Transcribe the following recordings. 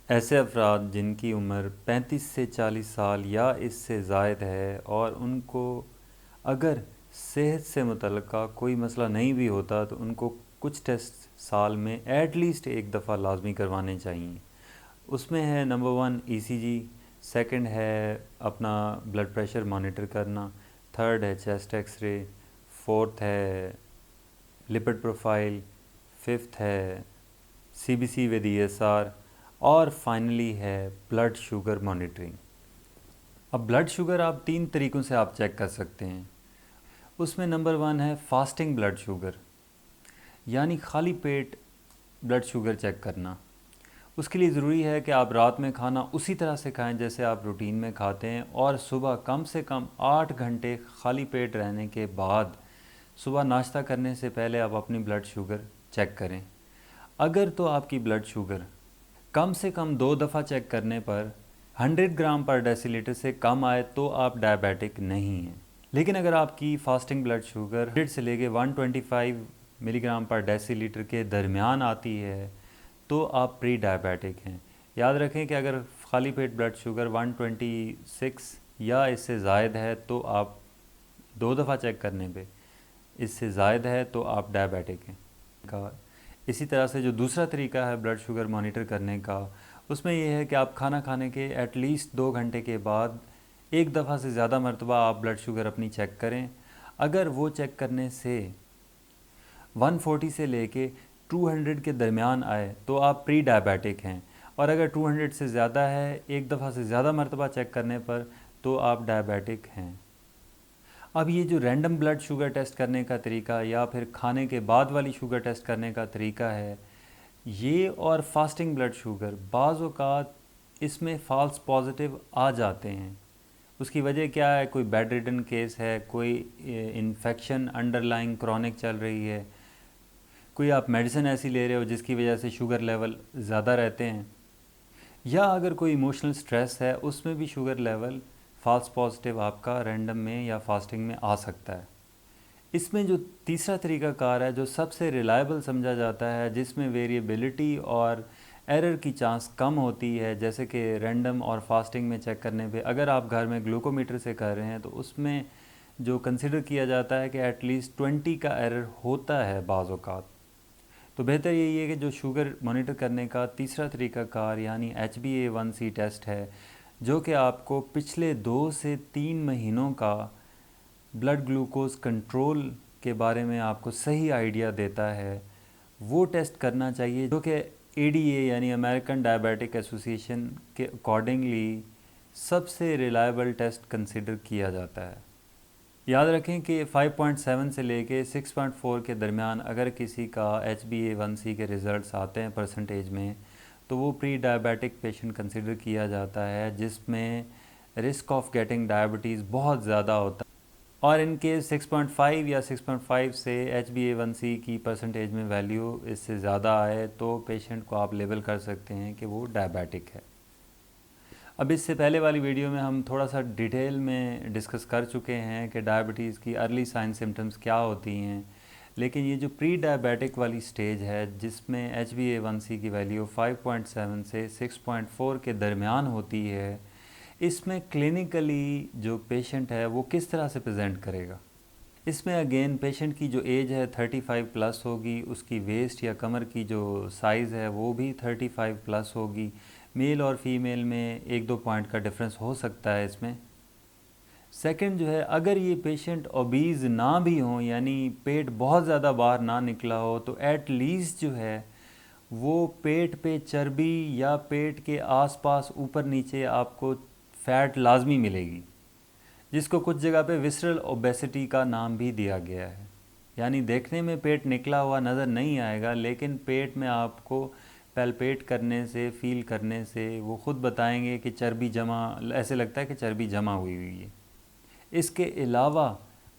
ऐसे अफराद जिनकी उम्र 35 से 40 साल या इससे ज़ायद है और उनको अगर सेहत से मुतल्लिक़ा कोई मसला नहीं भी होता तो उनको कुछ टेस्ट साल में एटलीस्ट एक दफ़ा लाजमी करवाने चाहिए। उसमें है नंबर 1 ईसीजी, सेकंड है अपना ब्लड प्रेशर मॉनिटर करना, थर्ड है चेस्ट एक्सरे, फोर्थ है लिपिड प्रोफाइल, फिफ्थ है सीबीसी विद ईएसआर और फाइनली है ब्लड शुगर मॉनिटरिंग। अब ब्लड शुगर आप 3 तरीक़ों से आप चेक कर सकते हैं। उसमें नंबर 1 है फास्टिंग ब्लड शुगर, यानी खाली पेट ब्लड शुगर चेक करना। उसके लिए ज़रूरी है कि आप रात में खाना उसी तरह से खाएं जैसे आप रूटीन में खाते हैं और सुबह कम से कम 8 घंटे खाली पेट रहने के बाद सुबह नाश्ता करने से पहले आप अपनी ब्लड शुगर चेक करें। अगर तो आपकी ब्लड शुगर कम से कम 2 दफ़ा चेक करने पर 100 ग्राम पर डेसीलीटर से कम आए तो आप डायबिटिक नहीं हैं। लेकिन अगर आपकी फास्टिंग ब्लड शुगर 100 से लेके 125 मिलीग्राम पर डेसीलीटर के दरमियान आती है तो आप प्री डायबिटिक हैं। याद रखें कि अगर खाली पेट ब्लड शुगर 126 या इससे ज़ायद है तो आप 2 दफ़ा चेक करने पे, इससे ज़ायद है तो आप डायबिटिक हैं का। इसी तरह से जो दूसरा तरीका है ब्लड शुगर मॉनिटर करने का, उसमें यह है कि आप खाना खाने के एटलीस्ट 2 घंटे के बाद एक दफ़ा से ज़्यादा मरतबा आप ब्लड शुगर अपनी चेक करें। अगर वो चेक करने से 140 से लेके 200 के दरमियान आए तो आप प्री डायबिटिक हैं, और अगर 200 से ज़्यादा है एक दफ़ा से ज़्यादा मरतबा चेक करने पर तो आप डायबिटिक हैं। अब ये जो रैंडम ब्लड शुगर टेस्ट करने का तरीका या फिर खाने के बाद वाली शुगर टेस्ट करने का तरीका है, ये और फास्टिंग ब्लड शुगर बाज़ औक़ात इसमें फ़ाल्स पॉजिटिव आ जाते हैं। उसकी वजह क्या है? कोई बेड रिडन केस है, कोई इन्फेक्शन अंडरलाइंग क्रॉनिक चल रही है, कोई आप मेडिसिन ऐसी ले रहे हो जिसकी वजह से शुगर लेवल ज़्यादा रहते हैं, या अगर कोई इमोशनल स्ट्रेस है उसमें भी शुगर लेवल फ़ाल्स पॉजिटिव आपका रैंडम में या फास्टिंग में आ सकता है। इसमें जो तीसरा तरीक़ाकार है जो सबसे रिलायबल समझा जाता है, जिसमें वेरिएबिलिटी और एरर की चांस कम होती है, जैसे कि रैंडम और फास्टिंग में चेक करने पे अगर आप घर में ग्लूकोमीटर से कर रहे हैं तो उसमें जो कंसिडर किया जाता है कि एटलीस्ट 20 का एरर होता है बाज़ औक़ात। तो बेहतर यही है कि जो शुगर मॉनिटर करने का तीसरा तरीक़ाकार यानी HbA1c टेस्ट है, जो कि आपको पिछले 2 से 3 महीनों का ब्लड ग्लूकोज़ कंट्रोल के बारे में आपको सही आइडिया देता है, वो टेस्ट करना चाहिए, जो कि ADA यानी अमेरिकन डायबिटिक एसोसिएशन के अकॉर्डिंगली सबसे रिलायबल टेस्ट कंसिडर किया जाता है। याद रखें कि 5.7 से लेके 6.4 के दरमियान अगर किसी का HbA1c के रिज़ल्ट्स आते हैं परसेंटेज में, तो वो प्री डायबिटिक पेशेंट कंसिडर किया जाता है, जिसमें रिस्क ऑफ गेटिंग डायबिटीज़ बहुत ज़्यादा होता है। और इन केस 6.5 या 6.5 से HbA1c की परसेंटेज में वैल्यू इससे ज़्यादा आए तो पेशेंट को आप लेबल कर सकते हैं कि वो डायबिटिक है। अब इससे पहले वाली वीडियो में हम थोड़ा सा डिटेल में डिस्कस कर चुके हैं कि डायबिटीज़ की अर्ली साइन सिम्टम्स क्या होती हैं, लेकिन ये जो प्री डायबिटिक वाली स्टेज है जिसमें HbA1c की वैल्यू 5.7 से 6.4 के दरमियान होती है, इसमें क्लिनिकली जो पेशेंट है वो किस तरह से प्रेजेंट करेगा। इसमें अगेन पेशेंट की जो एज है 35 प्लस होगी, उसकी वेस्ट या कमर की जो साइज़ है वो भी 35 प्लस होगी। मेल और फीमेल में 1-2 पॉइंट का डिफरेंस हो सकता है इसमें। सेकंड जो है, अगर ये पेशेंट ओबीज़ ना भी हों यानी पेट बहुत ज़्यादा बाहर ना निकला हो, तो एट लीस्ट जो है वो पेट पे चर्बी या पेट के आसपास ऊपर नीचे आपको फ़ैट लाजमी मिलेगी, जिसको कुछ जगह पे विसरल ओबेसिटी का नाम भी दिया गया है। यानी देखने में पेट निकला हुआ नज़र नहीं आएगा, लेकिन पेट में आपको पैल्पेट करने से, फील करने से वो ख़ुद बताएंगे कि चर्बी जमा, ऐसे लगता है कि चर्बी जमा हुई हुई है। इसके अलावा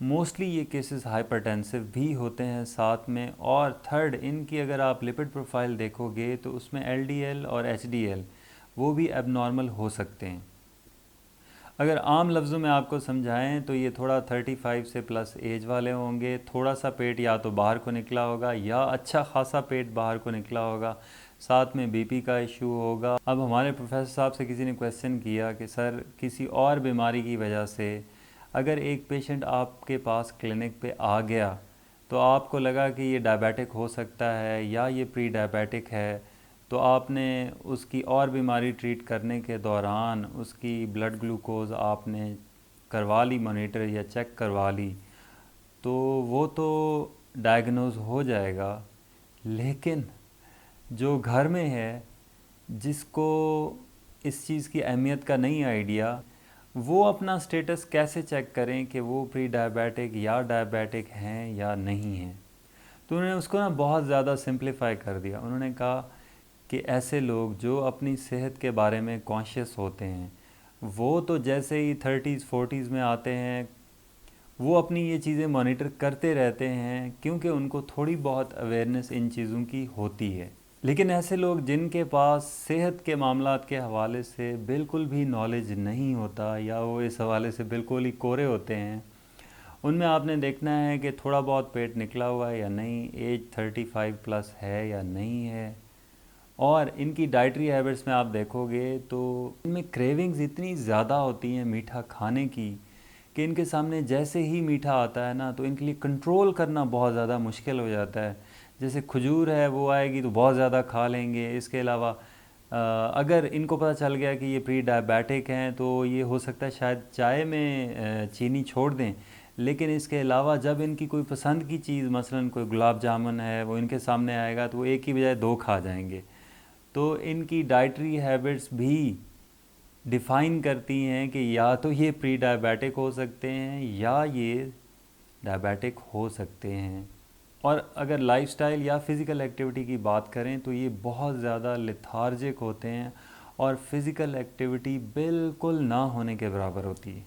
मोस्टली ये केसेस हाइपरटेंसिव भी होते हैं साथ में। और थर्ड, इनकी अगर आप लिपिड प्रोफाइल देखोगे तो उसमें LDL और HDL वो भी एबनॉर्मल हो सकते हैं। अगर आम लफ्ज़ों में आपको समझाएं तो ये थोड़ा 35 से प्लस एज वाले होंगे, थोड़ा सा पेट या तो बाहर को निकला होगा या अच्छा खासा पेट बाहर को निकला होगा, साथ में बीपी का इशू होगा। अब हमारे प्रोफेसर साहब से किसी ने क्वेश्चन किया कि सर किसी और बीमारी की वजह से अगर एक पेशेंट आपके पास क्लिनिक पे आ गया तो आपको लगा कि ये डायबिटिक हो सकता है या ये प्री डायबिटिक है, तो आपने उसकी और बीमारी ट्रीट करने के दौरान उसकी ब्लड ग्लूकोज आपने करवा ली मॉनिटर या चेक करवा ली, तो वो तो डायग्नोज हो जाएगा। लेकिन जो घर में है, जिसको इस चीज़ की अहमियत का नहीं आइडिया, वो अपना स्टेटस कैसे चेक करें कि वो प्री डायबिटिक या डायबिटिक हैं या नहीं हैं। तो उन्होंने उसको ना बहुत ज़्यादा सिंप्लीफाई कर दिया। उन्होंने कहा कि ऐसे लोग जो अपनी सेहत के बारे में कॉन्शियस होते हैं, वो तो जैसे ही 30s 40s में आते हैं वो अपनी ये चीज़ें मॉनिटर करते रहते हैं, क्योंकि उनको थोड़ी बहुत अवेयरनेस इन चीज़ों की होती है। लेकिन ऐसे लोग जिनके पास सेहत के मामलात के हवाले से बिल्कुल भी नॉलेज नहीं होता या वो इस हवाले से बिल्कुल ही कोरे होते हैं, उनमें आपने देखना है कि थोड़ा बहुत पेट निकला हुआ है या नहीं, एज 35 प्लस है या नहीं है। और इनकी डाइटरी हैबिट्स में आप देखोगे तो इनमें क्रेविंग्स इतनी ज़्यादा होती हैं मीठा खाने की कि इनके सामने जैसे ही मीठा आता है ना तो इनके लिए कंट्रोल करना बहुत ज़्यादा मुश्किल हो जाता है। जैसे खजूर है, वो आएगी तो बहुत ज़्यादा खा लेंगे। इसके अलावा अगर इनको पता चल गया कि ये प्री डायबिटिक हैं तो ये हो सकता है शायद चाय में चीनी छोड़ दें। लेकिन इसके अलावा जब इनकी कोई पसंद की चीज़, मसलन कोई गुलाब जामुन है, वो इनके सामने आएगा तो वो एक की बजाय दो खा जाएंगे। तो इनकी डाइटरी हैबिट्स भी डिफ़ाइन करती हैं कि या तो ये प्री डायबिटिक हो सकते हैं या ये डायबिटिक हो सकते हैं। और अगर लाइफस्टाइल या फ़िज़िकल एक्टिविटी की बात करें तो ये बहुत ज़्यादा लेथार्जिक होते हैं और फ़िज़िकल एक्टिविटी बिल्कुल ना होने के बराबर होती है।